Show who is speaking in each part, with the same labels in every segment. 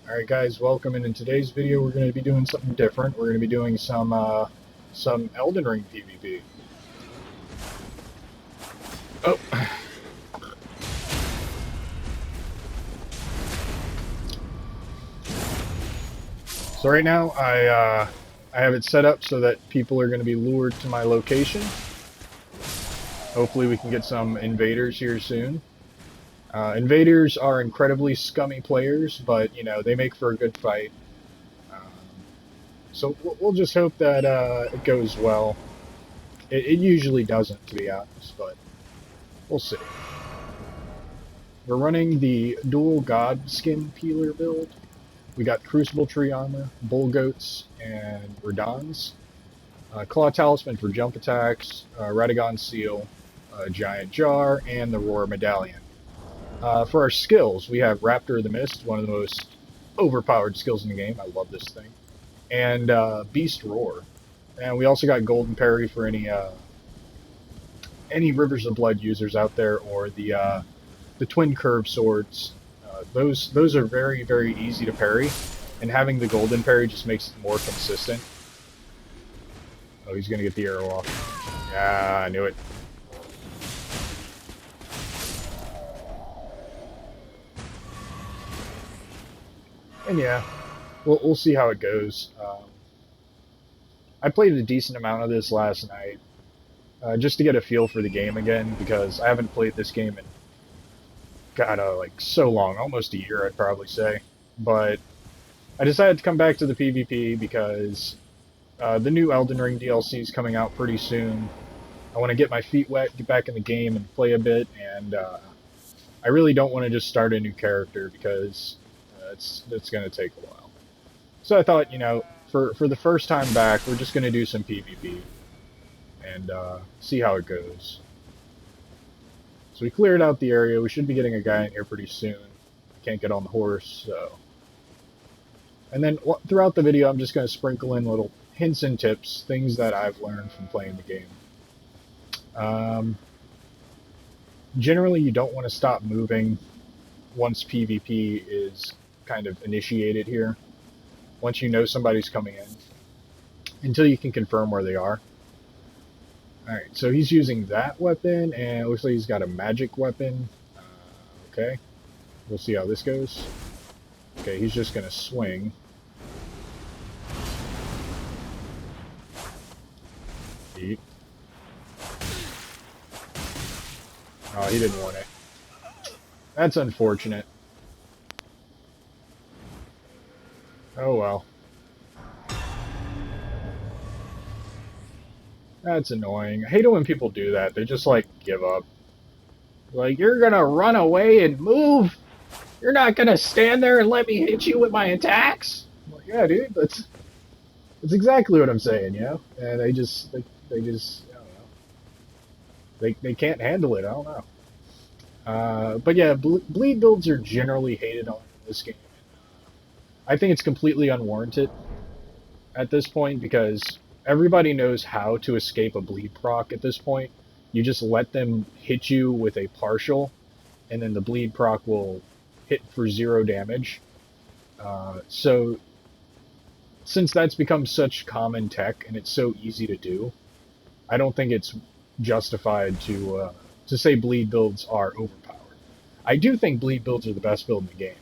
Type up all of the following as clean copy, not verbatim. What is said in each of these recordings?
Speaker 1: Alright guys, welcome, and in today's video we're going to be doing something different. We're going to be doing some Elden Ring PvP. Oh. So right now I have it set up so that people are going to be lured to my location. Hopefully we can get some invaders here soon. Invaders are incredibly scummy players, but you know, they make for a good fight. Um, so we'll just hope that it goes well. It usually doesn't, to be honest, but we'll see. We're running the dual god skin peeler build. We got Crucible Tree Armor, Bull Goats, and Radons. Claw Talisman for jump attacks, Radagon Seal, Giant Jar, and the Roar Medallion. For our skills, we have Raptor of the Mist, one of the most overpowered skills in the game. I love this thing. And Beast Roar. And we also got Golden Parry for any Rivers of Blood users out there, or the Twin Curve Swords. Those are very, very easy to parry, and having the Golden Parry just makes it more consistent. Oh, he's going to get the arrow off. Yeah, I knew it. And yeah, we'll see how it goes. I played a decent amount of this last night, just to get a feel for the game again, because I haven't played this game in, God, like so long, almost a year, I'd probably say. But I decided to come back to the PvP because the new Elden Ring DLC is coming out pretty soon. I want to get my feet wet, get back in the game, and play a bit, and I really don't want to just start a new character because it's going to take a while. So I thought, you know, for the first time back, we're just going to do some PvP and see how it goes. So we cleared out the area. We should be getting a guy in here pretty soon. Can't get on the horse, so... And then throughout the video, I'm just going to sprinkle in little hints and tips, things that I've learned from playing the game. Generally, you don't want to stop moving once PvP is kind of initiated here. Once you know somebody's coming in, until you can confirm where they are. Alright, so he's using that weapon, and it looks like he's got a magic weapon. Okay, we'll see how this goes. Okay, he's just going to swing. Eat. Oh, he didn't want it. That's unfortunate. Oh well. That's annoying. I hate it when people do that. They just, like, give up. Like, you're gonna run away and move? You're not gonna stand there and let me hit you with my attacks? I'm like, yeah, dude, that's exactly what I'm saying, you know? And they just, they just, I don't know. They can't handle it, I don't know. But yeah, bleed builds are generally hated on in this game. I think it's completely unwarranted at this point because everybody knows how to escape a bleed proc at this point. You just let them hit you with a partial, and then the bleed proc will hit for 0 damage. So since that's become such common tech and it's so easy to do, I don't think it's justified to say bleed builds are overpowered. I do think bleed builds are the best build in the game.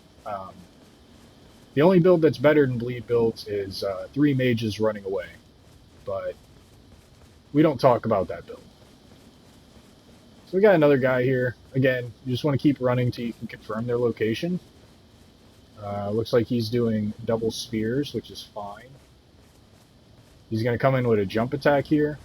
Speaker 1: The only build that's better than bleed builds is 3 mages running away, but we don't talk about that build. So we got another guy here. Again, you just want to keep running till you can confirm their location. Looks like he's doing double spears, which is fine. He's going to come in with a jump attack here.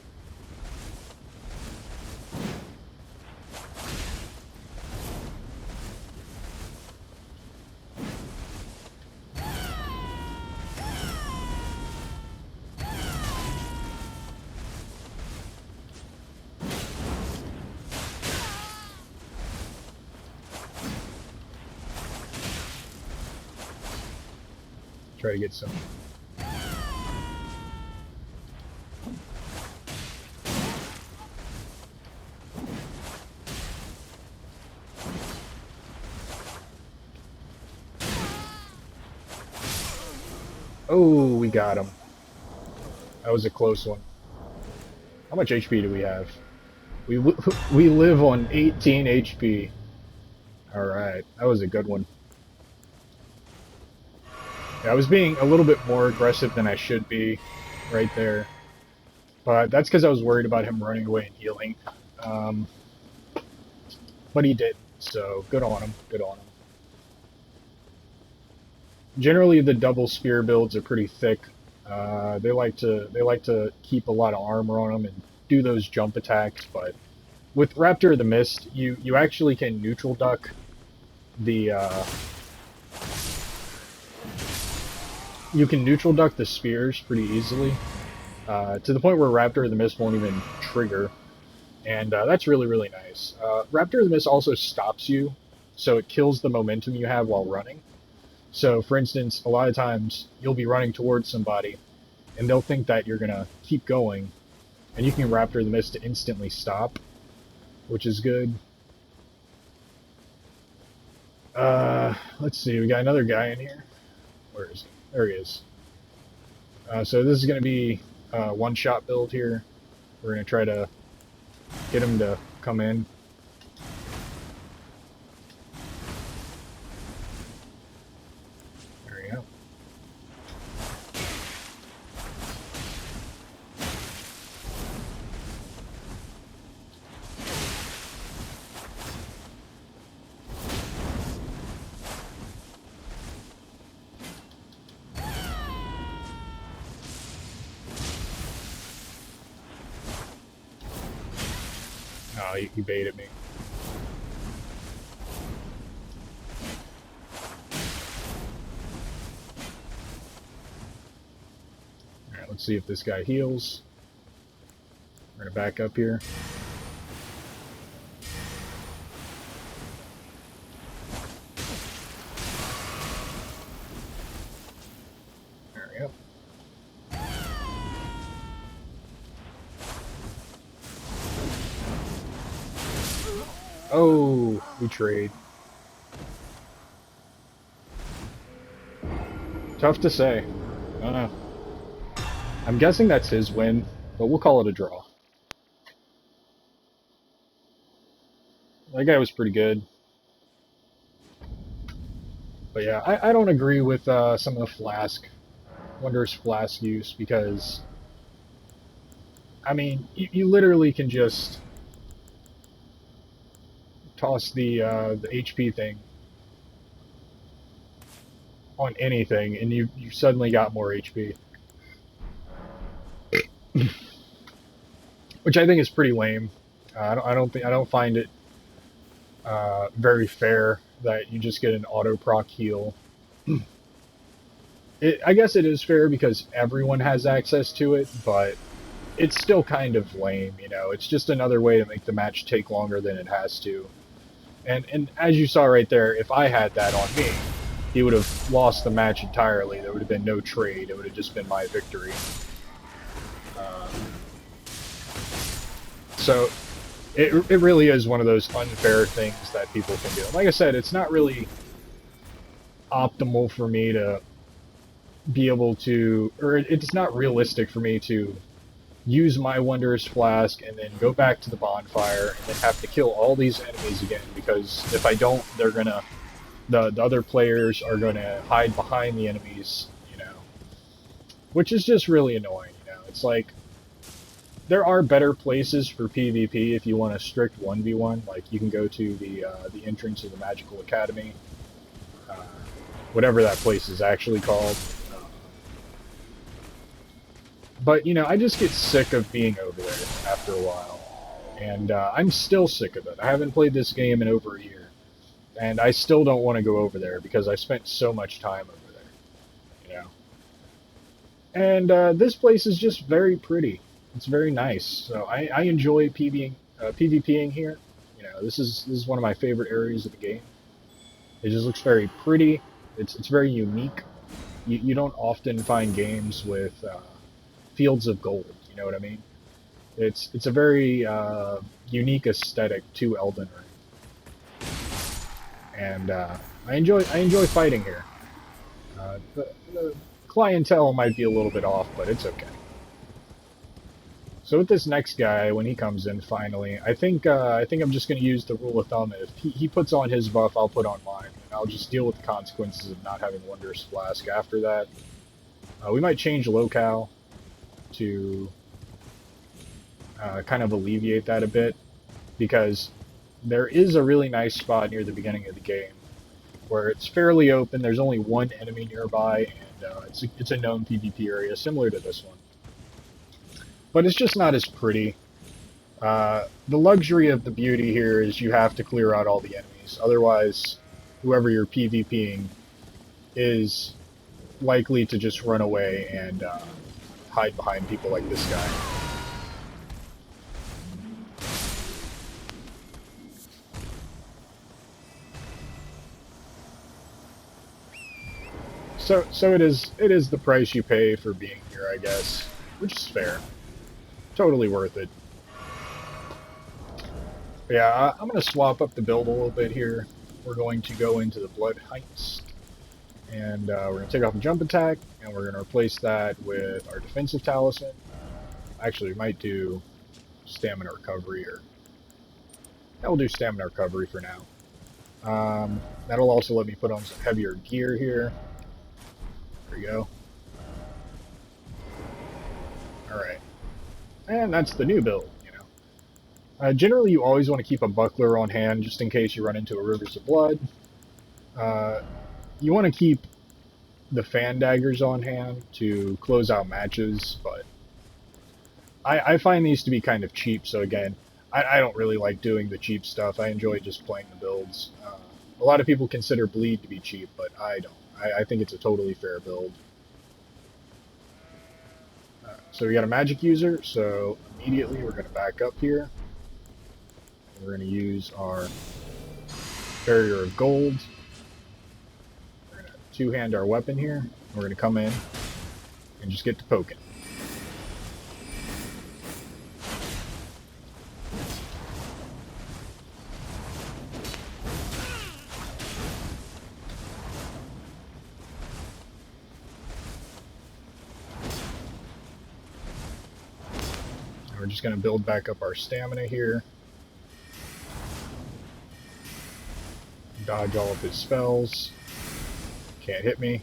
Speaker 1: Try to get some. Oh, we got him. That was a close one. How much HP do we have? We we live on 18 HP. All right, that was a good one. Yeah, I was being a little bit more aggressive than I should be right there. But that's because I was worried about him running away and healing. Um, but he did, so good on him. Good on him. Generally, the double spear builds are pretty thick. They like to keep a lot of armor on them and do those jump attacks. But with Raptor of the Mist, you actually can neutral duck the spears pretty easily. To the point where Raptor of the Mist won't even trigger, and that's really, really nice. Raptor of the Mist also stops you, so it kills the momentum you have while running. So, for instance, a lot of times you'll be running towards somebody, and they'll think that you're going to keep going, and you can Raptor of the Mist to instantly stop, which is good. Let's see, we got another guy in here. Where is he? There he is. So this is going to be a one-shot build here. We're going to try to get him to come in. There we go. Oh, he baited me. Alright, let's see if this guy heals. We're going to back up here. There we go. Oh, we trade. Tough to say. I don't know. I'm guessing that's his win, but we'll call it a draw. That guy was pretty good. But yeah, I don't agree with some of the Wondrous Flask use, because, I mean, you literally can just toss the HP thing on anything, and you suddenly got more HP. Which I think is pretty lame. I don't find it very fair that you just get an auto proc heal. I guess it is fair because everyone has access to it, but it's still kind of lame, you know. It's just another way to make the match take longer than it has to. And as you saw right there, if I had that on me, he would have lost the match entirely. There would have been no trade. It would have just been my victory. So it really is one of those unfair things that people can do. Like I said, it's not really optimal for me to be able to, or it's not realistic for me to use my Wondrous Flask and then go back to the bonfire and then have to kill all these enemies again, because if I don't, they're gonna, the other players are gonna hide behind the enemies, you know, which is just really annoying, you know. It's like, there are better places for PvP if you want a strict 1v1, like you can go to the entrance of the Magical Academy, uh, whatever that place is actually called. But, you know, I just get sick of being over there after a while. And I'm still sick of it. I haven't played this game in over a year. And I still don't want to go over there because I spent so much time over there. You know? And this place is just very pretty. It's very nice. So I enjoy PvPing here. You know, this is one of my favorite areas of the game. It just looks very pretty. It's very unique. You don't often find games with fields of gold. You know what I mean? It's a very unique aesthetic to EldenRing, and I enjoy fighting here. clientele might be a little bit off, but it's okay. So with this next guy, when he comes in finally, I think I'm just going to use the rule of thumb. If he puts on his buff, I'll put on mine, and I'll just deal with the consequences of not having Wondrous Flask after that. We might change locale to kind of alleviate that a bit, because there is a really nice spot near the beginning of the game where it's fairly open. There's only one enemy nearby, and it's a known PvP area similar to this one. But it's just not as pretty. The luxury of the beauty here is you have to clear out all the enemies. Otherwise, whoever you're PvPing is likely to just run away and hide behind people like this guy. So it is the price you pay for being here, I guess, which is fair. Totally worth it. But yeah, I'm going to swap up the build a little bit here. We're going to go into the Blood Heights, and we're going to take off the jump attack, and we're going to replace that with our defensive talisman. Actually, we might do stamina recovery, or we'll do stamina recovery for now. That'll also let me put on some heavier gear here. There we go. Alright. And that's the new build, you know. Generally, you always want to keep a buckler on hand just in case you run into a Rivers of Blood. You want to keep the fan daggers on hand to close out matches, but I find these to be kind of cheap, so again, I don't really like doing the cheap stuff. I enjoy just playing the builds. A lot of people consider Bleed to be cheap, but I don't. I think it's a totally fair build. So we got a magic user, so immediately we're going to back up here. We're going to use our Barrier of Gold. We're going to two-hand our weapon here. We're going to come in and just get to poking. We're just going to build back up our stamina here. Dodge all of his spells. Can't hit me.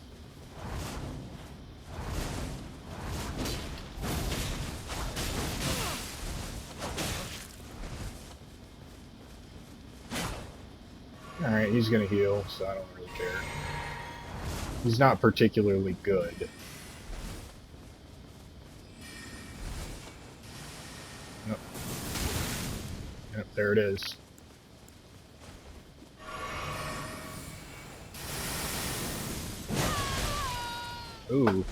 Speaker 1: Alright, he's going to heal, so I don't really care. He's not particularly good. Nope. Yep, there it is. Ooh.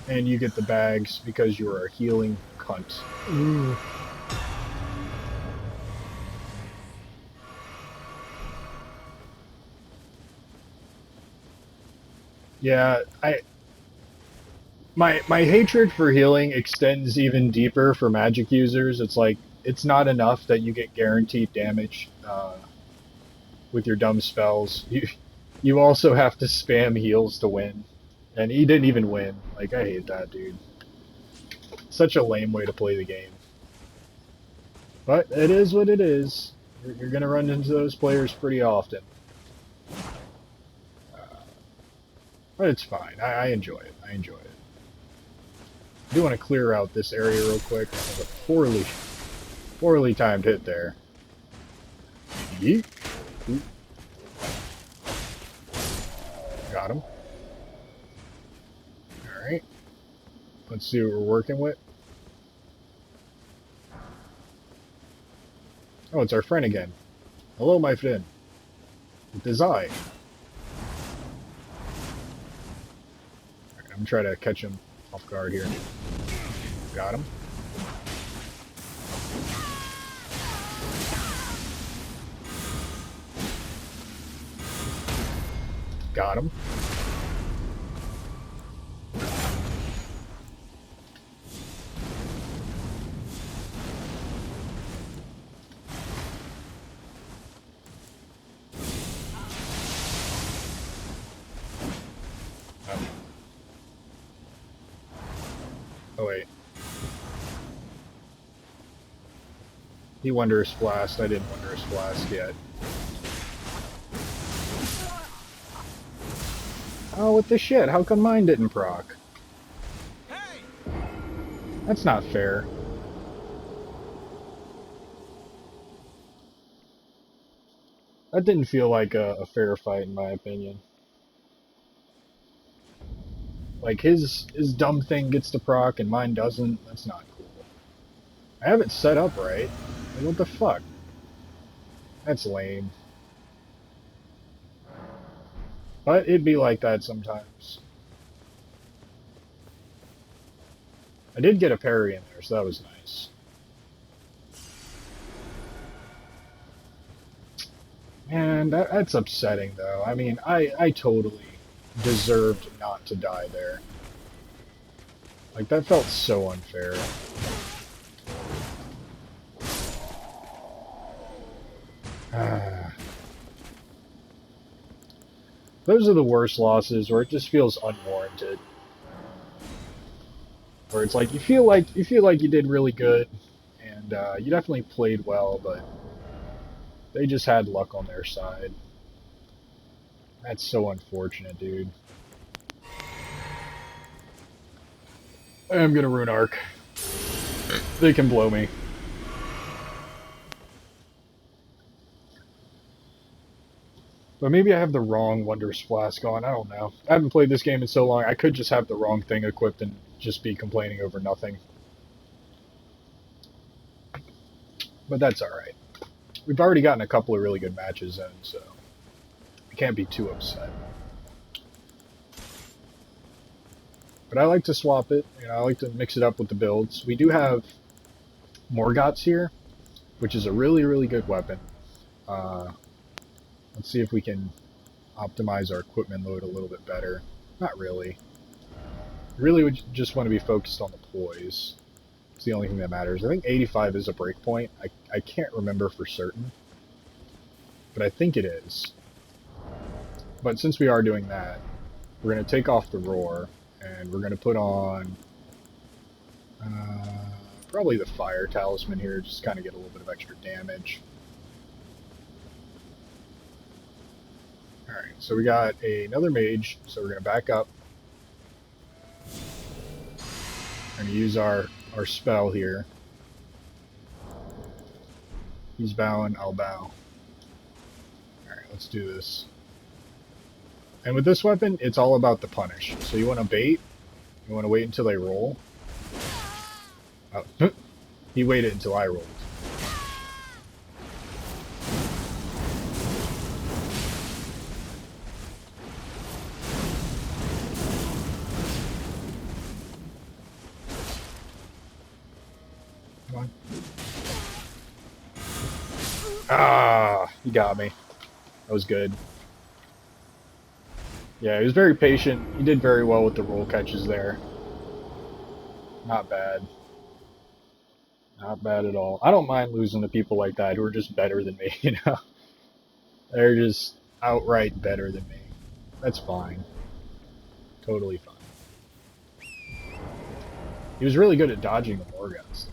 Speaker 1: And you get the bags because you are a healing cunt. Ooh. Yeah, my hatred for healing extends even deeper for magic users. It's like, it's not enough that you get guaranteed damage with your dumb spells. You also have to spam heals to win. And he didn't even win. Like, I hate that, dude. Such a lame way to play the game. But it is what it is. You're going to run into those players pretty often. But it's fine. I enjoy it. I enjoy it. I do want to clear out this area real quick. That was a poorly timed hit there. Yeet. Ooh. Got him. Alright. Let's see what we're working with. Oh, it's our friend again. Hello, my friend. It is I. I'm trying to catch him off guard here. Got him. Got him. Oh wait. He Wondrous Blast. I didn't Wondrous Blast yet. Oh, what the shit? How come mine didn't proc? That's not fair. That didn't feel like a fair fight, in my opinion. Like, his dumb thing gets to proc and mine doesn't. That's not cool. I have it set up right. Like, what the fuck? That's lame. But it'd be like that sometimes. I did get a parry in there, so that was nice. Man, that's upsetting, though. I mean, I totally deserved not to die there. Like, that felt so unfair. Those are the worst losses where it just feels unwarranted. Where it's like you feel like you did really good, and you definitely played well, but they just had luck on their side. That's so unfortunate, dude. I am gonna ruin Arc. They can blow me. But maybe I have the wrong Wondrous Flask on. I don't know. I haven't played this game in so long. I could just have the wrong thing equipped and just be complaining over nothing. But that's alright. We've already gotten a couple of really good matches in, so I can't be too upset. But I like to swap it. You know, I like to mix it up with the builds. We do have Morgoths here, which is a really, really good weapon. Let's see if we can optimize our equipment load a little bit better. Not really. Really would just want to be focused on the poise. It's the only thing that matters. I think 85 is a breakpoint. I can't remember for certain, but I think it is. But since we are doing that, we're going to take off the roar, and we're going to put on probably the fire talisman here, just kind of get a little bit of extra damage. Alright, so we got another mage, so we're going to back up. We're going to use our spell here. He's bowing, I'll bow. Alright, let's do this. And with this weapon, it's all about the punish. So you want to bait, you want to wait until they roll. Oh, he waited until I rolled. Come on. Ah, he got me. That was good. Yeah, he was very patient. He did very well with the roll catches there. Not bad. Not bad at all. I don't mind losing to people like that who are just better than me, you know? They're just outright better than me. That's fine. Totally fine. He was really good at dodging the Morgoths.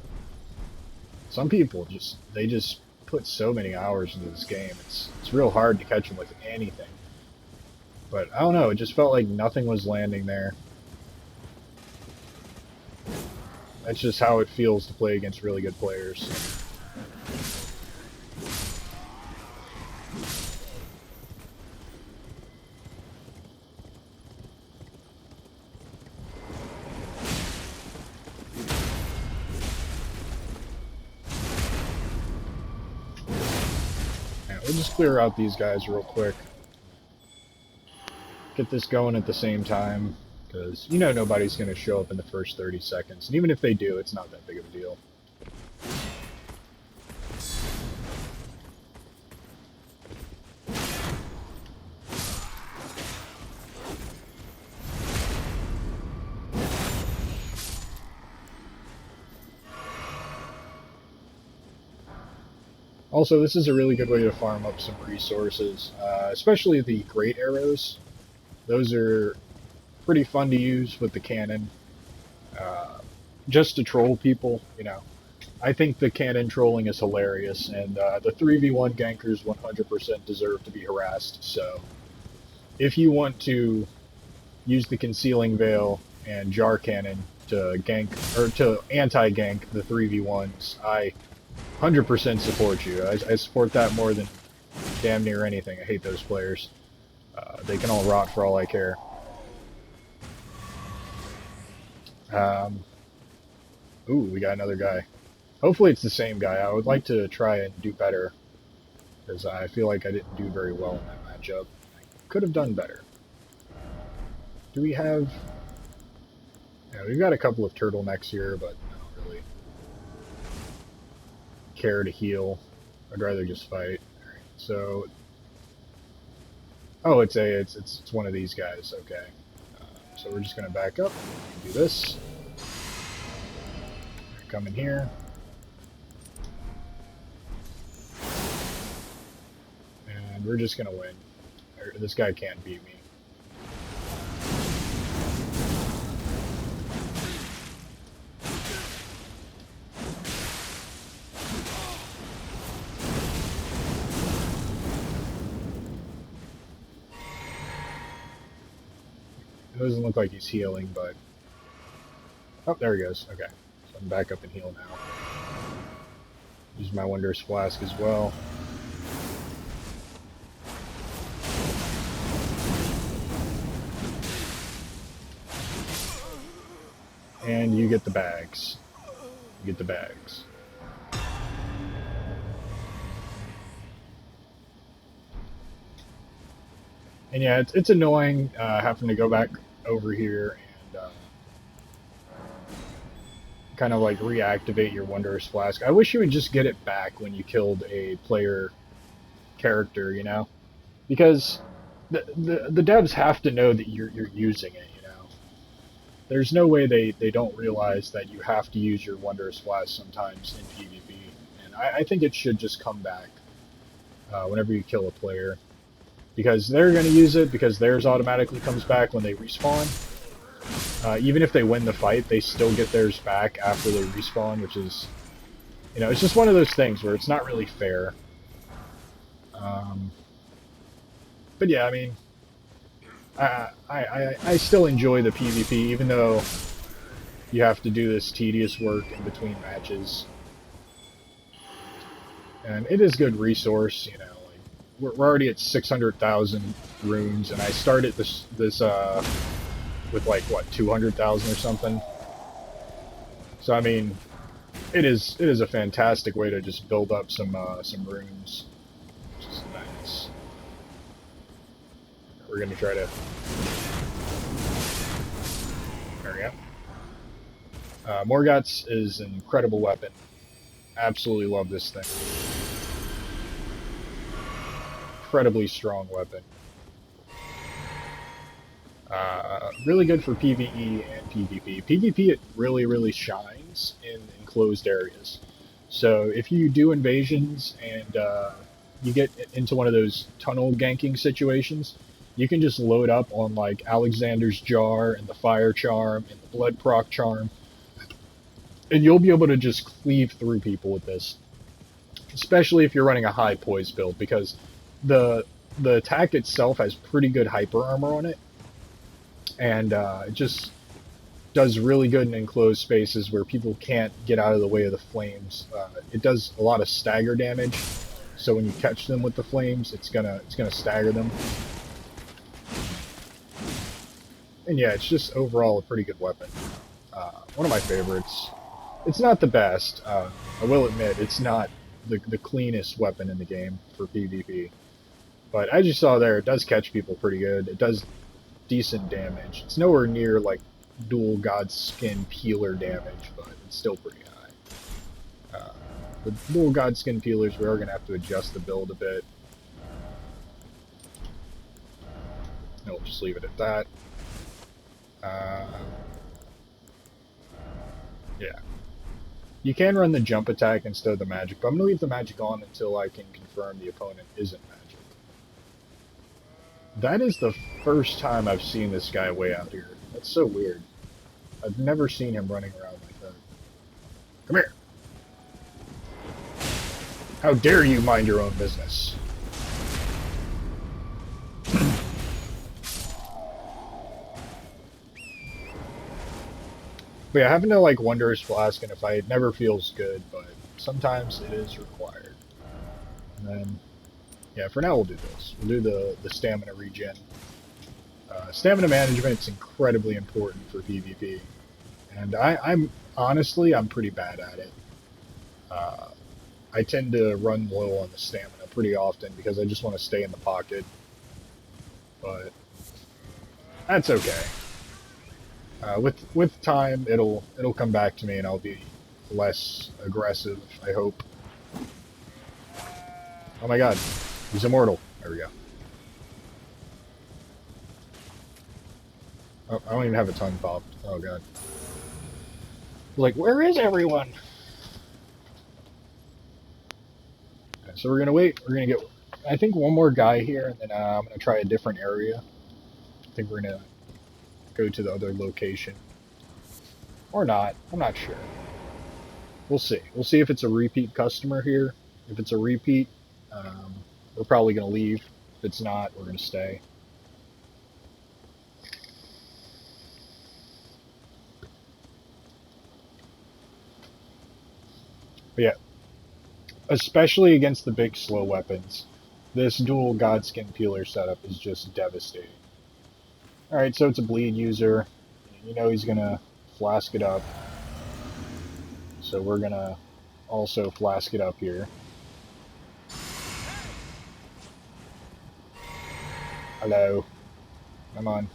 Speaker 1: Some people they just put so many hours into this game. It's real hard to catch them with anything. But I don't know, it just felt like nothing was landing there. That's just how it feels to play against really good players. Yeah, we'll just clear out these guys real quick. Get this going at the same time, Because you know nobody's going to show up in the first 30 seconds. And even if they do, it's not that big of a deal. Also, this is a really good way to farm up some resources, especially the great arrows. Those are pretty fun to use with the cannon, just to troll people, you know. I think the cannon trolling is hilarious, and the 3v1 gankers 100% deserve to be harassed, so if you want to use the concealing veil and jar cannon to gank, or to anti-gank the 3v1s, I 100% support you. I support that more than damn near anything. I hate those players. They can all rot for all I care. Ooh, we got another guy. Hopefully it's the same guy. I would like to try and do better, because I feel like I didn't do very well in that matchup. I could have done better. Do we have... Yeah, we've got a couple of turtlenecks here, but I don't really care to heal. I'd rather just fight. Alright, so... Oh, it's one of these guys. Okay. So we're just going to back up and do this. Come in here. And we're just going to win. This guy can't beat me. It doesn't look like he's healing, but... Oh, there he goes. Okay. So I'm back up and heal now. Use my Wondrous Flask as well. And you get the bags. You get the bags. And yeah, it's annoying having to go back over here and kind of like reactivate your Wondrous Flask. I wish you would just get it back when you killed a player character, you know? Because the devs have to know that you're using it, you know? There's no way they don't realize that you have to use your Wondrous Flask sometimes in PvP. And I think it should just come back whenever you kill a player. Because they're going to use it, because theirs automatically comes back when they respawn. Even if they win the fight, they still get theirs back after they respawn, which is, you know, it's just one of those things where it's not really fair. But yeah, I mean, I still enjoy the PvP, even though you have to do this tedious work in between matches. And it is good resource, you know. We're already at 600,000 runes, and I started this with like what 200,000 or something. So I mean, it is a fantastic way to just build up some runes, which is nice. We're gonna try to. There we go. Morgoth's is an incredible weapon. Absolutely love this thing. Incredibly strong weapon. Really good for PvE and PvP. PvP, it really shines in enclosed areas. So if you do invasions and you get into one of those tunnel ganking situations, you can just load up on like Alexander's Jar and the Fire Charm and the Blood Proc Charm, and you'll be able to just cleave through people with this. Especially if you're running a high poise build, because the attack itself has pretty good hyper armor on it, and it just does really good in enclosed spaces where people can't get out of the way of the flames. It does a lot of stagger damage, so when you catch them with the flames, it's gonna stagger them. And yeah, it's just overall a pretty good weapon. One of my favorites. It's not the best. I will admit, it's not the cleanest weapon in the game for PvP. But as you saw there, it does catch people pretty good. It does decent damage. It's nowhere near like dual god skin peeler damage, but it's still pretty high. With dual god skin peelers, we are going to have to adjust the build a bit. And we'll just leave it at that. Yeah. You can run the jump attack instead of the magic, but I'm going to leave the magic on until I can confirm the opponent isn't magic. That is the first time I've seen this guy way out here. That's so weird. I've never seen him running around like that. Come here! How dare you mind your own business? But yeah, having to like Wondrous Flask and a fight never feels good, but sometimes it is required. And then, yeah, for now we'll do this. We'll do the stamina regen. Stamina management is incredibly important for PvP, and I'm honestly I'm pretty bad at it. I tend to run low on the stamina pretty often because I just want to stay in the pocket, but that's okay. With time, it'll come back to me, and I'll be less aggressive, I hope. Oh my god, he's immortal. There we go. Oh, I don't even have a tongue popped. Oh god. Like, where is everyone? Okay, so we're gonna wait. We're gonna get, I think, one more guy here, and then I'm gonna try a different area. I think we're gonna go to the other location. Or not. I'm not sure. We'll see. We'll see if it's a repeat customer here. If it's a repeat, we're probably going to leave. If it's not, we're going to stay. But yeah, especially against the big slow weapons, this dual Godskin Peeler setup is just devastating. Alright, so it's a bleed user. You know he's going to flask it up. So we're going to also flask it up here. Hello. Come on.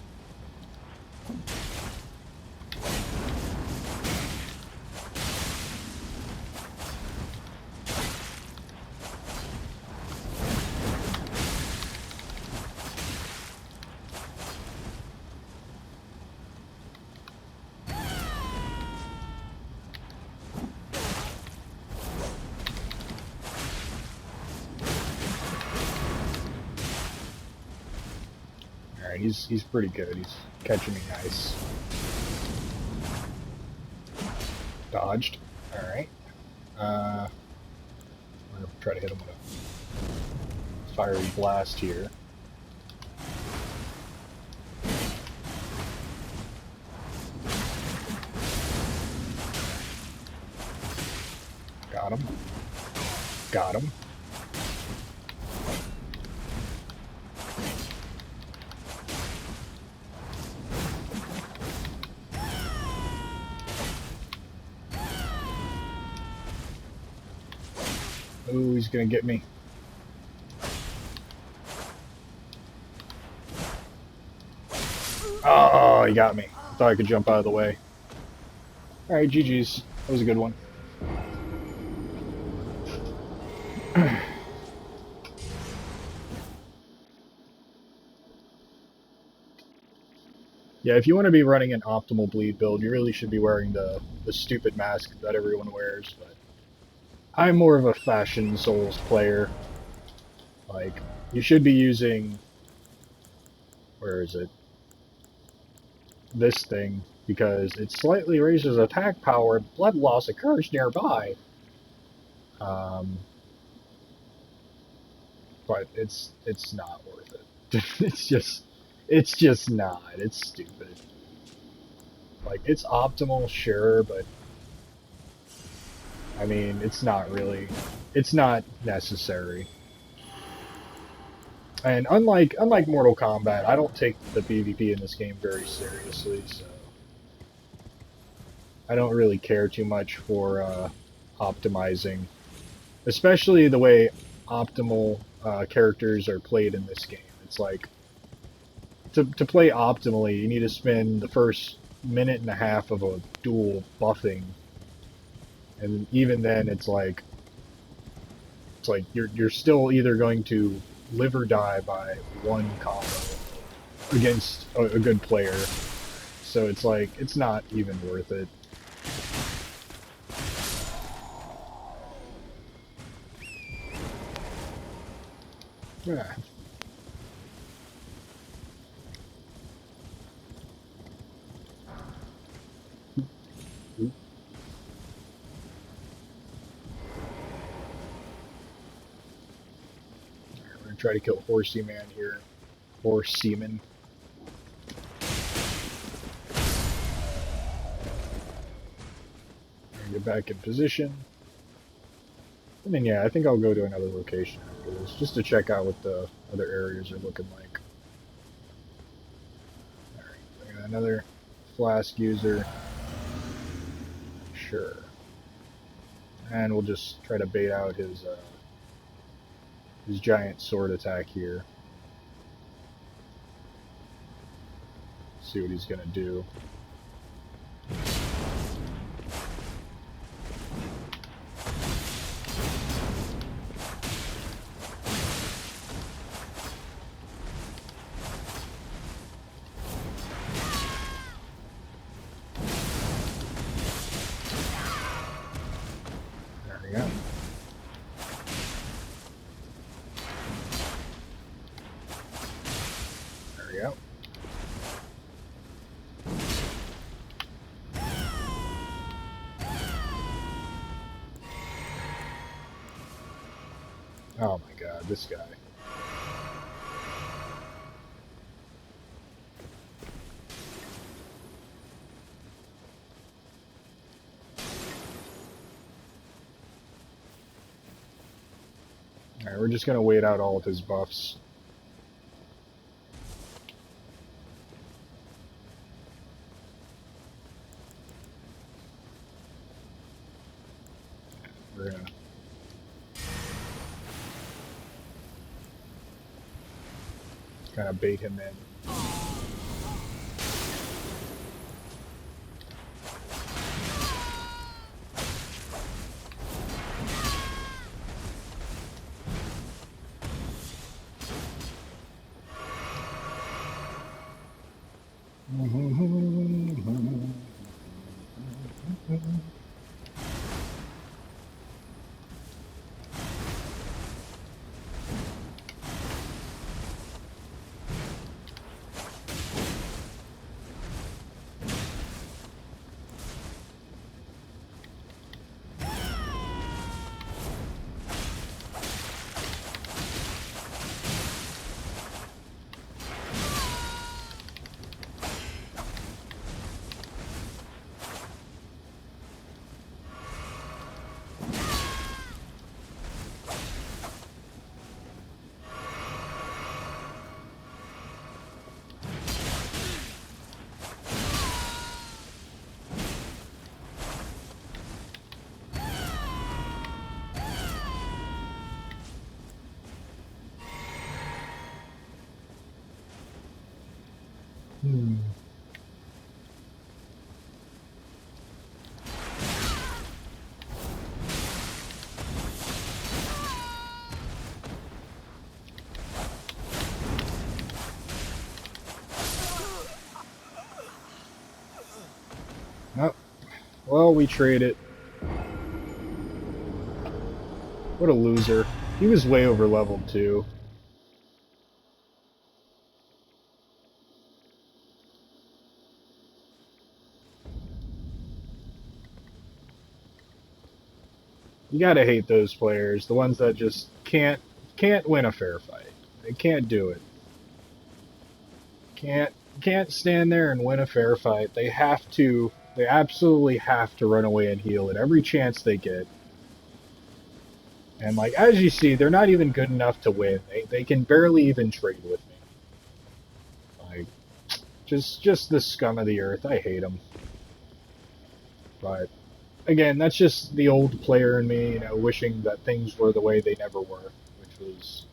Speaker 1: Alright, he's pretty good. He's catching me nice. Dodged. Alright. I'm going to try to hit him with a fiery blast here. Got him. Got him. Ooh, he's gonna get me. Oh, he got me. I thought I could jump out of the way. Alright, GG's. That was a good one. Yeah, if you want to be running an optimal bleed build, you really should be wearing the stupid mask that everyone wears, but I'm more of a fashion Souls player. Like, you should be using... Where is it? This thing, because it slightly raises attack power and blood loss occurs nearby. But it's not worth it. it's just not. It's stupid. Like, it's optimal, sure, but I mean, it's not necessary. And unlike Mortal Kombat, I don't take the PvP in this game very seriously, so I don't really care too much for optimizing, especially the way optimal characters are played in this game. It's like to play optimally, you need to spend the first minute and a half of a duel buffing, and even then, it's like you're still either going to live or die by one combo against a good player. So it's like it's not even worth it. Yeah. We're gonna try to kill Horsey Man here. Horse Seaman. Get back in position. And then yeah, I think I'll go to another location after this, just to check out what the other areas are looking like. Alright, another flask user. Sure. And we'll just try to bait out his giant sword attack here. See what he's gonna do. There we go. There we go. Oh my god, this guy. Alright, we're just gonna wait out all of his buffs. We're gonna kind of bait him in. Oh, well, we traded. What a loser. He was way over leveled too. You gotta hate those players, the ones that just can't win a fair fight. They can't do it. Can't stand there and win a fair fight. They absolutely have to run away and heal at every chance they get. And like as you see, they're not even good enough to win. They can barely even trade with me. Like just the scum of the earth. I hate them. But again, that's just the old player in me, wishing that things were the way they never were, which was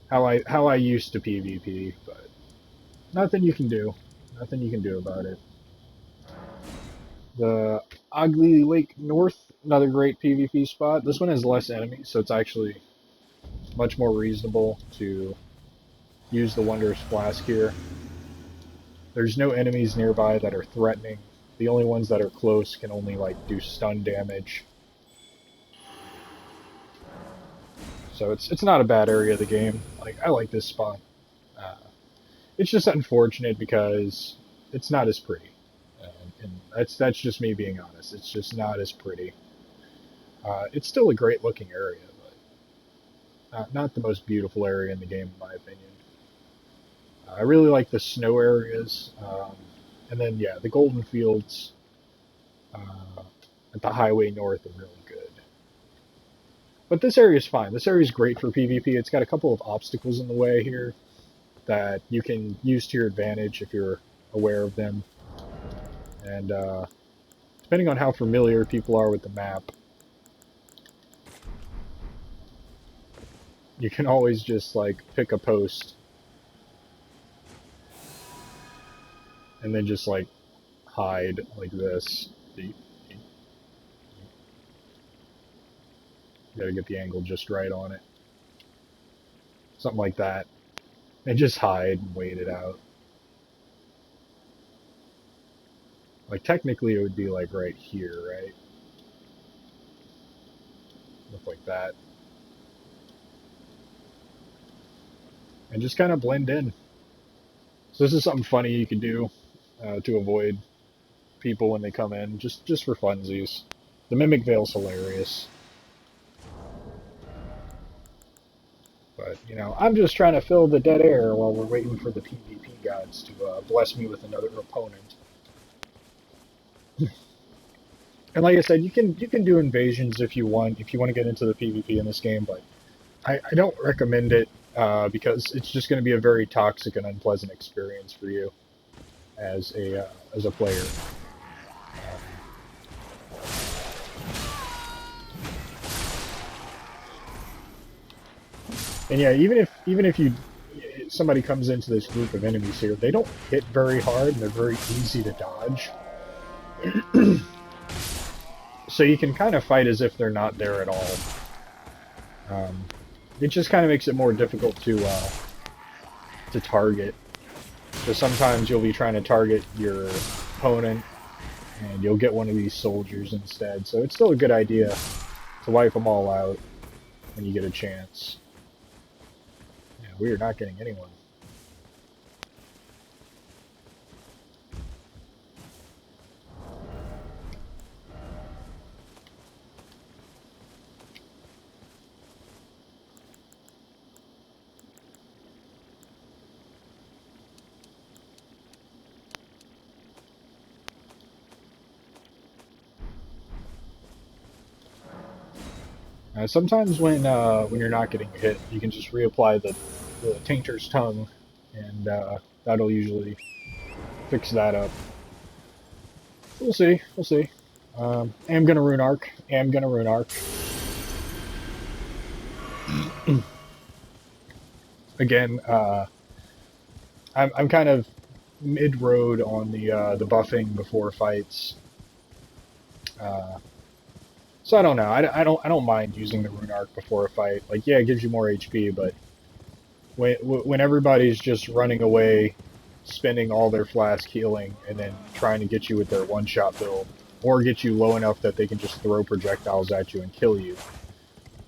Speaker 1: how I used to PvP, but nothing you can do. Nothing you can do about it. The Ugly Lake North, another great PvP spot. This one has less enemies, so it's actually much more reasonable to use the Wondrous Flask here. There's no enemies nearby that are threatening. The only ones that are close can only like do stun damage. So it's not a bad area of the game. Like I like this spot. Uh, it's just unfortunate because it's not as pretty, and that's just me being honest. It's just not as pretty. It's still a great looking area, but not the most beautiful area in the game, in my opinion. I really like the snow areas, and then yeah, the Golden Fields uh, at the Highway North are really good. But this area is fine. This area is great for PvP. It's got a couple of obstacles in the way here that you can use to your advantage if you're aware of them. And depending on how familiar people are with the map, you can always just like pick a post and then just like hide like this. You gotta get the angle just right on it. Something like that. And just hide and wait it out. Like technically it would be like right here, right? Look like that. And just kind of blend in. So this is something funny you can do to avoid people when they come in, just for funsies. The Mimic Veil's hilarious. But, you know, I'm just trying to fill the dead air while we're waiting for the PvP gods to bless me with another opponent. And like I said, you can do invasions if you want to get into the PvP in this game, but I don't recommend it because it's just going to be a very toxic and unpleasant experience for you as a player. And yeah, even if you somebody comes into this group of enemies here, they don't hit very hard and they're very easy to dodge. So you can kind of fight as if they're not there at all. It just kind of makes it more difficult to target. So sometimes you'll be trying to target your opponent, and you'll get one of these soldiers instead. So it's still a good idea to wipe them all out when you get a chance. Yeah, we are not getting anyone. Sometimes when you're not getting hit, you can just reapply the Tainter's Tongue, and that'll usually fix that up. We'll see. We'll see. Am gonna rune arc. Am gonna rune arc. Again, I'm kind of mid road on the buffing before fights. Uh, so I don't know. I don't mind using the rune arc before a fight. Like yeah, it gives you more HP, but when everybody's just running away, spending all their flask healing, and then trying to get you with their one-shot build, or get you low enough that they can just throw projectiles at you and kill you,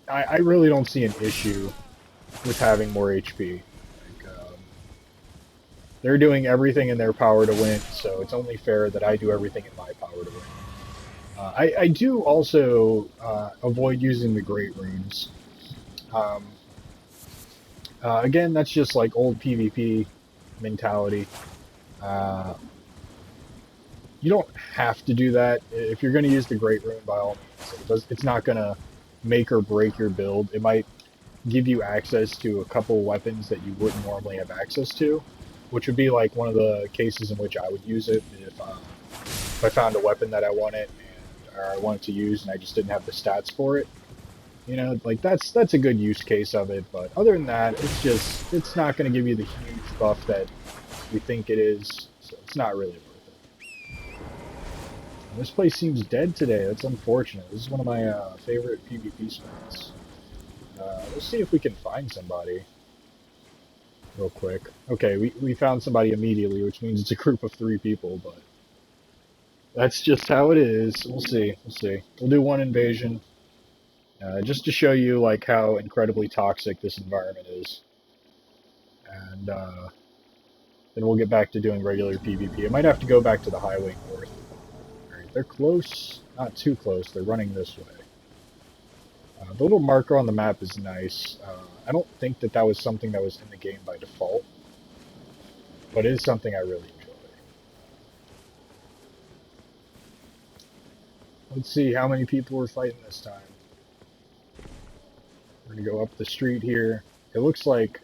Speaker 1: I really don't see an issue with having more HP. Like, they're doing everything in their power to win, so it's only fair that I do everything in my power to win. I do also avoid using the Great Runes. Um, again, that's just like old PvP mentality. Uh, you don't have to do that. If you're going to use the Great Rune, by all means, it's not going to make or break your build. It might give you access to a couple weapons that you wouldn't normally have access to, which would be like one of the cases in which I would use it if I found a weapon that I wanted and or I wanted to use and I just didn't have the stats for it. You know, like that's a good use case of it, but other than that, it's not going to give you the huge buff that we think it is, so it's not really worth it. This place seems dead today. That's unfortunate. This is one of my favorite PvP spots. Let's see if we can find somebody real quick. Okay, we found somebody immediately, which means it's a group of 3 people, but that's just how it is. We'll see. We'll see. We'll do one invasion, just to show you like how incredibly toxic this environment is, and then we'll get back to doing regular PvP. I might have to go back to the highway north. All right, they're close, not too close. They're running this way. The little marker on the map is nice. I don't think that that was something that was in the game by default, but it is something I really enjoy. Let's see how many people we're fighting this time. We're going to go up the street here. It looks like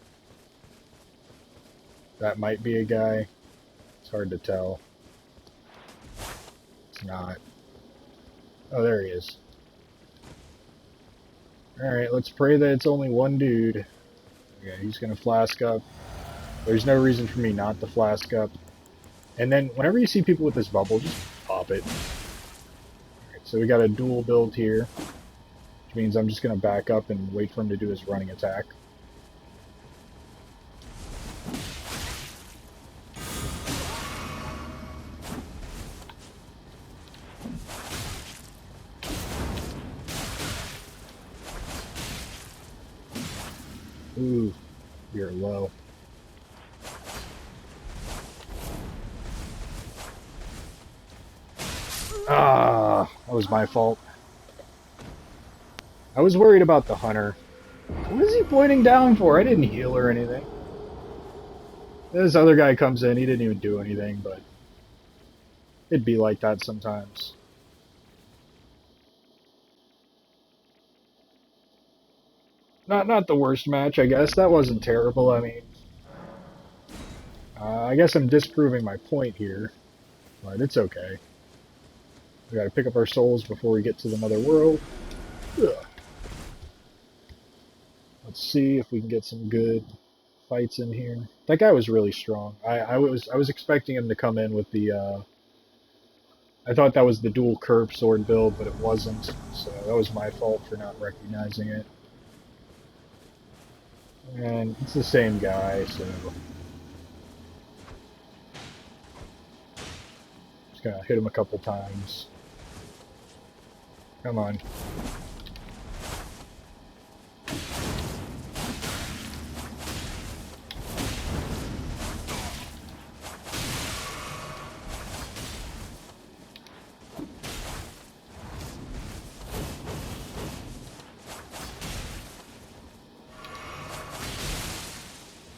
Speaker 1: that might be a guy. It's hard to tell. It's not. Oh, there he is. Alright, let's pray that it's only one dude. Okay, he's going to flask up. There's no reason for me not to flask up. And then whenever you see people with this bubble, just pop it. Alright, so we got a dual build here, which means I'm just going to back up and wait for him to do his running attack. Ooh, you're low. Ah, that was my fault. I was worried about the hunter. What is he pointing down for? I didn't heal or anything. This other guy comes in, he didn't even do anything, but it'd be like that sometimes. Not the worst match, I guess. That wasn't terrible. I mean, I guess I'm disproving my point here, but it's okay. We gotta pick up our souls before we get to the nether world. Ugh. Let's see if we can get some good fights in here. That guy was really strong. I was expecting him to come in with the I thought that was the dual curve sword build, but it wasn't, so that was my fault for not recognizing it. And it's the same guy, so just gonna hit him a couple times. Come on.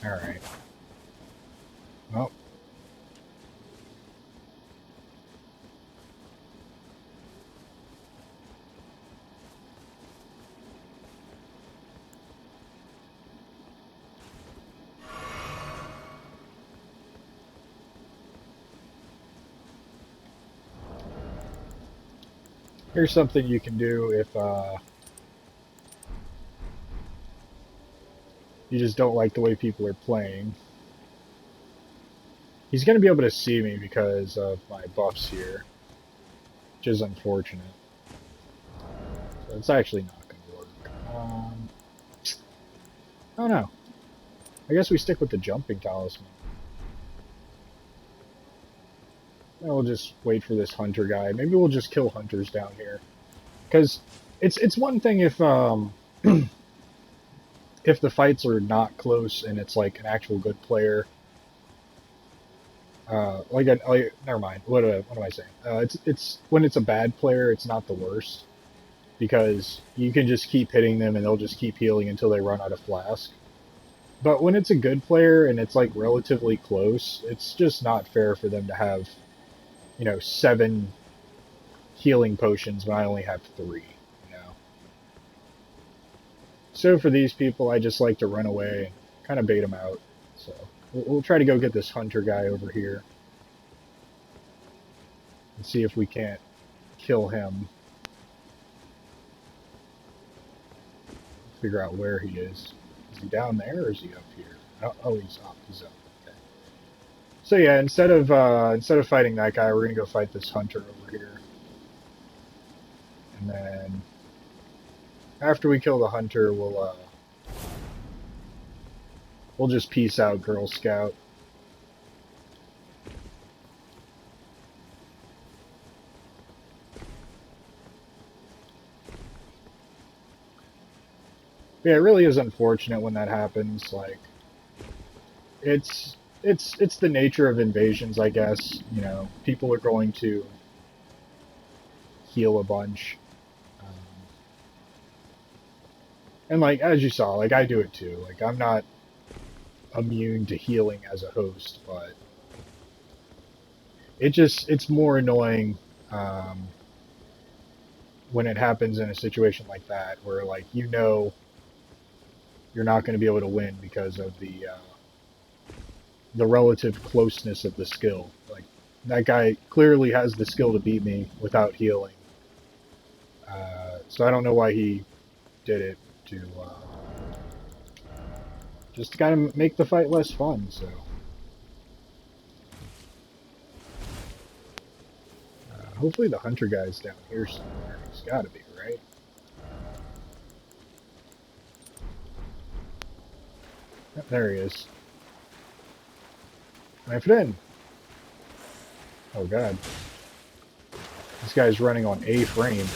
Speaker 1: Alright. Well. Here's something you can do if you just don't like the way people are playing. He's going to be able to see me because of my buffs here, which is unfortunate. So it's actually not going to work. I don't know. I guess we stick with the jumping talisman. And we'll just wait for this hunter guy. Maybe we'll just kill hunters down here. Because it's one thing if if the fights are not close and it's like an actual good player. Never mind. What am I saying? It's when it's a bad player, it's not the worst because you can just keep hitting them and they'll just keep healing until they run out of flask. But when it's a good player and it's like relatively close, it's just not fair for them to have, 7 healing potions when I only have 3. So for these people, I just like to run away and kind of bait them out. So we'll try to go get this hunter guy over here and see if we can't kill him. Figure out where he is. Is he down there or is he up here? Oh, he's up. He's up. Okay. So yeah, instead of fighting that guy, we're gonna go fight this hunter over here. And then after we kill the hunter, we'll just peace out, Girl Scout. Yeah, it really is unfortunate when that happens. Like, it's the nature of invasions, I guess. You know, people are going to heal a bunch, and like as you saw, like I do it too. Like I'm not immune to healing as a host, but it's more annoying when it happens in a situation like that, where like you know you're not going to be able to win because of the relative closeness of the skill. Like that guy clearly has the skill to beat me without healing. So I don't know why he did it to just kind of make the fight less fun. So hopefully the hunter guy's down here somewhere. He's got to be, right? Yep, there he is. Knife it in. Oh god. This guy's running on A frame.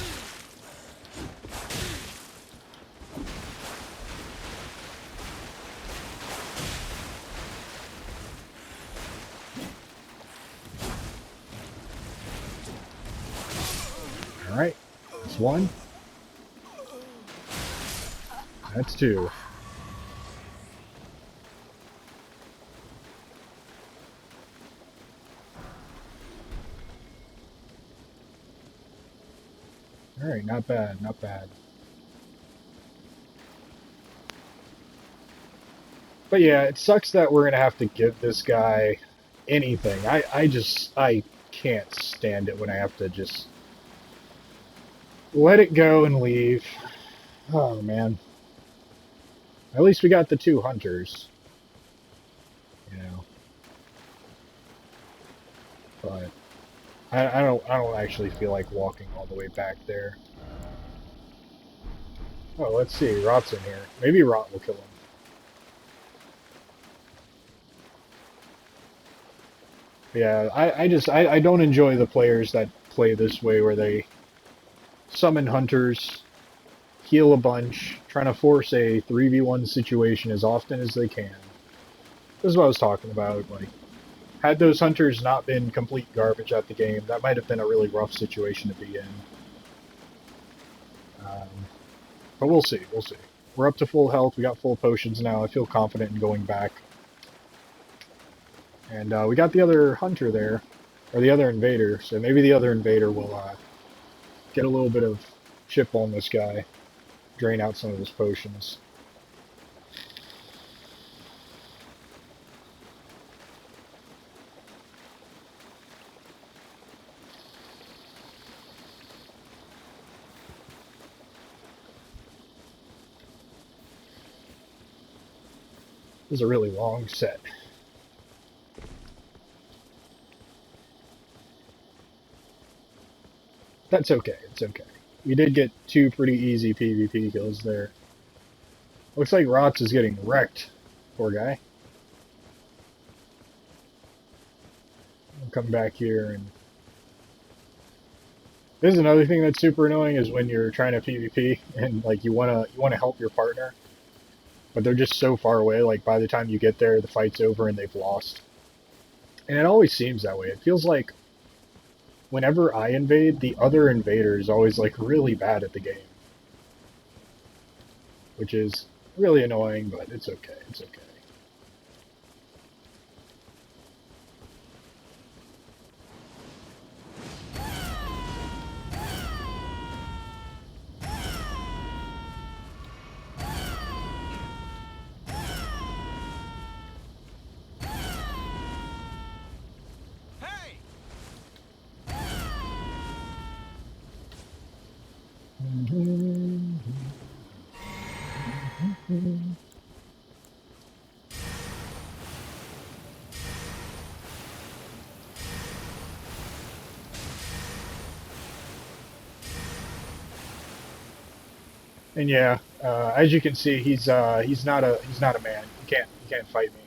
Speaker 1: Alright. That's one. That's two. Alright, not bad, not bad. But yeah, it sucks that we're gonna have to give this guy anything. I can't stand it when I have to just let it go and leave. Oh man. At least we got the two hunters. You know. But I don't actually feel like walking all the way back there. Oh, let's see, Rot's in here. Maybe Rot will kill him. Yeah, I don't enjoy the players that play this way where they summon hunters, heal a bunch, trying to force a 3v1 situation as often as they can. This is what I was talking about. Like, had those hunters not been complete garbage at the game, that might have been a really rough situation to be in. But we'll see, we'll see. We're up to full health, we got full potions now, I feel confident in going back. And we got the other hunter there, or the other invader, so maybe the other invader will get a little bit of chip on this guy, drain out some of his potions. This is a really long set. That's okay, it's okay. We did get two pretty easy PvP kills there. Looks like Rots is getting wrecked. Poor guy. I'll come back here and... This is another thing that's super annoying is when you're trying to PvP and like you wanna help your partner, but they're just so far away, like by the time you get there the fight's over and they've lost. And it always seems that way. It feels like whenever I invade, the other invader is always like really bad at the game. Which is really annoying, but it's okay, it's okay. And yeah, as you can see, he's not a man. He can't fight me.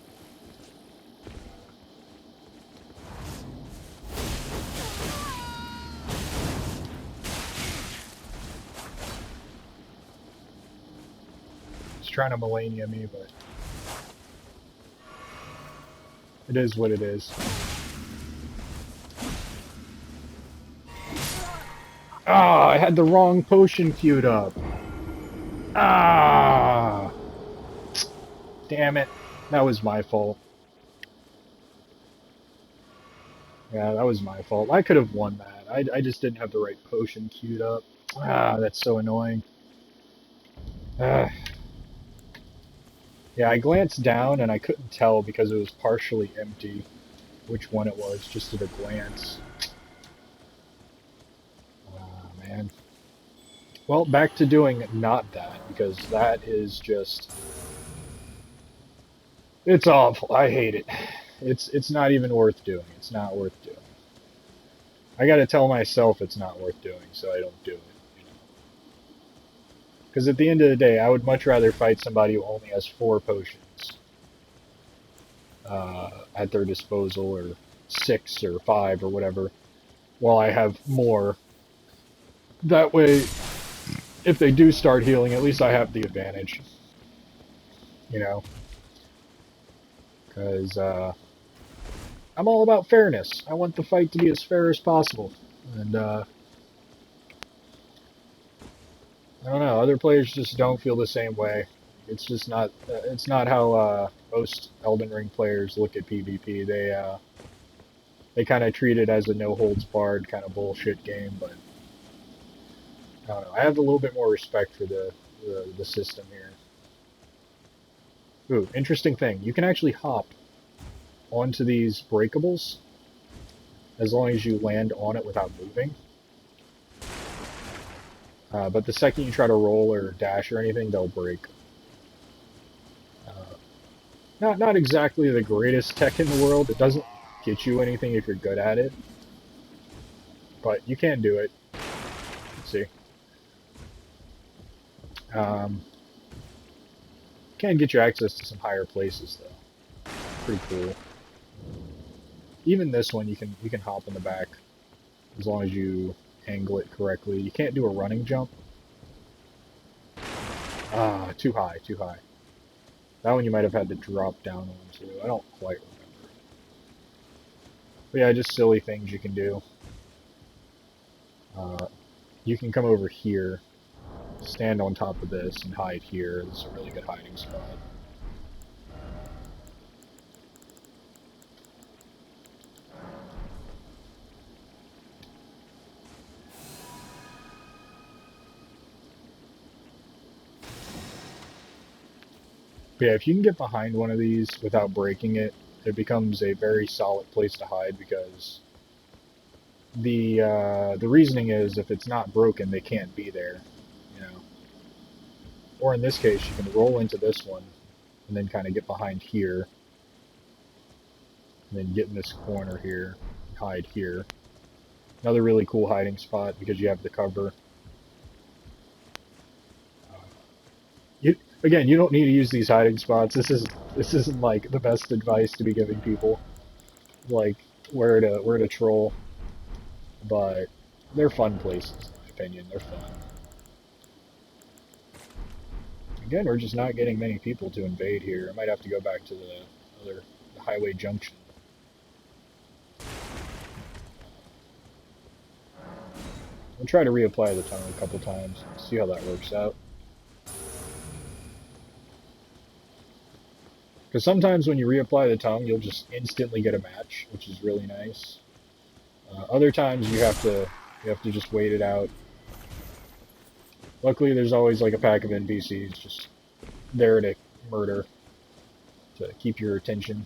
Speaker 1: He's trying to Melania me, but it is what it is. Ah, I had the wrong potion queued up. Ah, damn it. That was my fault. Yeah, that was my fault. I could have won that. I just didn't have the right potion queued up. Ah, that's so annoying. Ah. Yeah, I glanced down and I couldn't tell because it was partially empty which one it was, just at a glance. Ah, man. Well, back to doing not that, because that is just... It's awful. I hate it. It's not even worth doing. It's not worth doing. I gotta tell myself it's not worth doing, so I don't do it. Because at the end of the day, I would much rather fight somebody who only has 4 potions at their disposal, or 6 or 5 or whatever, while I have more. That way, if they do start healing, at least I have the advantage. You know? Because I'm all about fairness. I want the fight to be as fair as possible. And I don't know, other players just don't feel the same way. It's just not. It's not how most Elden Ring players look at PvP. They kind of treat it as a no holds barred kind of bullshit game. But I don't know. I have a little bit more respect for the system here. Ooh, interesting thing. You can actually hop onto these breakables as long as you land on it without moving. But the second you try to roll or dash or anything, they'll break. Uh, not exactly the greatest tech in the world. It doesn't get you anything if you're good at it, but you can do it. Let's see. Um, can get you access to some higher places though. Pretty cool. Even this one, you can hop in the back as long as you angle it correctly. You can't do a running jump. Ah, too high, too high. That one you might have had to drop down onto. I don't quite remember. But yeah, just silly things you can do. You can come over here, stand on top of this, and hide here. This is a really good hiding spot. But yeah, if you can get behind one of these without breaking it, it becomes a very solid place to hide because the reasoning is if it's not broken, they can't be there, you know. Or in this case, you can roll into this one and then kind of get behind here, and then get in this corner here, and hide here. Another really cool hiding spot because you have the cover. You, again, you don't need to use these hiding spots. This isn't like the best advice to be giving people, like where to troll, but they're fun places in my opinion. They're fun. Again, we're just not getting many people to invade here. I might have to go back to the highway junction. I'll try to reapply the tongue a couple times, see how that works out. Because sometimes when you reapply the tongue, you'll just instantly get a match, which is really nice. Other times you have to just wait it out. Luckily, there's always like a pack of NPCs just there to murder, to keep your attention.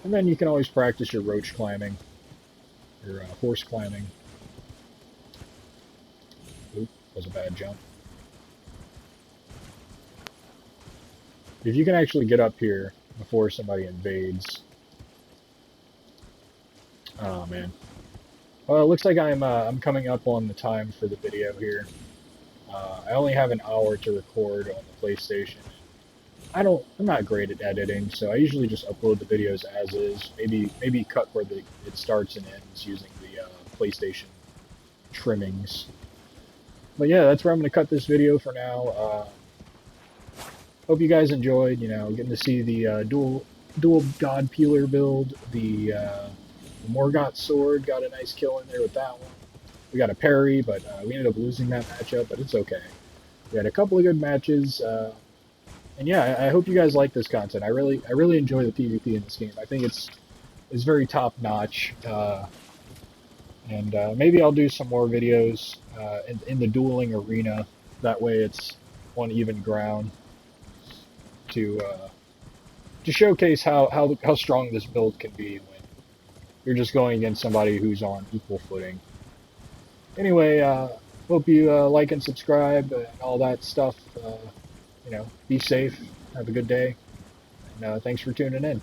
Speaker 1: And then you can always practice your roach climbing, your horse climbing. Oop, was a bad jump. If you can actually get up here before somebody invades. Oh man. Well, it looks like I'm coming up on the time for the video here. I only have an hour to record on the PlayStation. I'm not great at editing, so I usually just upload the videos as is. Maybe cut where it starts and ends using the PlayStation trimmings. But yeah, that's where I'm going to cut this video for now. Hope you guys enjoyed. You know, getting to see the dual God Peeler build. The Morgott sword got a nice kill in there with that one. We got a parry, but we ended up losing that matchup. But it's okay. We had a couple of good matches. And yeah, I hope you guys like this content. I really enjoy the PvP in this game. I think it's very top notch, and maybe I'll do some more videos in the dueling arena. That way, it's on even ground to showcase how strong this build can be when you're just going against somebody who's on equal footing. Anyway, hope you like and subscribe and all that stuff. You know, be safe. Have a good day. And thanks for tuning in.